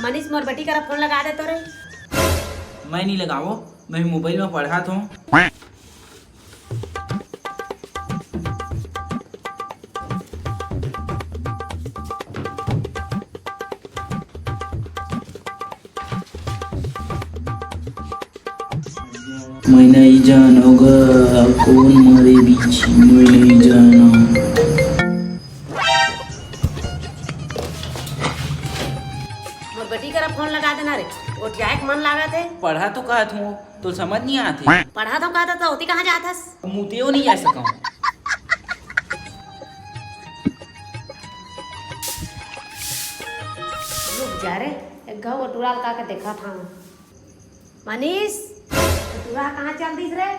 मनीष मोर बेटी करा फोन लगा दे तो रे। मैं नहीं लगाओ, मैं मोबाइल में पढ़ा था। मैं नहीं जानूंगा कौन मारे बीच, मैं नहीं जाना। मोर बेटी करा फोन लगा देना रे, वो जाए मन लागत है। पढ़ा तो कहा था तो समझ नहीं आती। पढ़ा तो कहता था होती कहाँ जाथस। मुतियो नहीं जा सका। रुक जा रे, एक घाव वटूरा का के देखा था। मनीष वटूरा कहाँ चल दिस रे।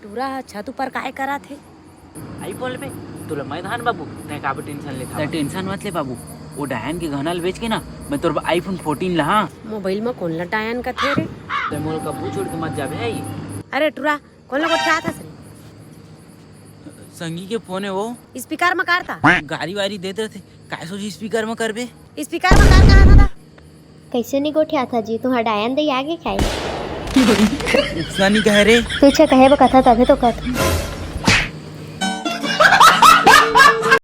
टूरा छत ऊपर काहे करा थे। आई बोल बे तोला मैदान बाबू तय का टेंशन लेता। टेंशन मत ले बाबू, वो डायन के घनाल बेच के ना मैं तोर आईफोन 14 लहा। मोबाइल में कौन ला डायन का थे रे। ते मोल का पूछ छोड़ के मत जाबे है। अरे टूरा कौन लोग उठा था रे। संगी के फोन है वो, स्पीकर में करता। गाड़ी वारी देते थे, काय सोची स्पीकर में करबे। स्पीकर में कर कहा था। कैसे नहीं गोठिया था जी तुम्हारा डायन दे आगे खाए सनी कह रे तुझे कहे वो कथा तभी तो कथा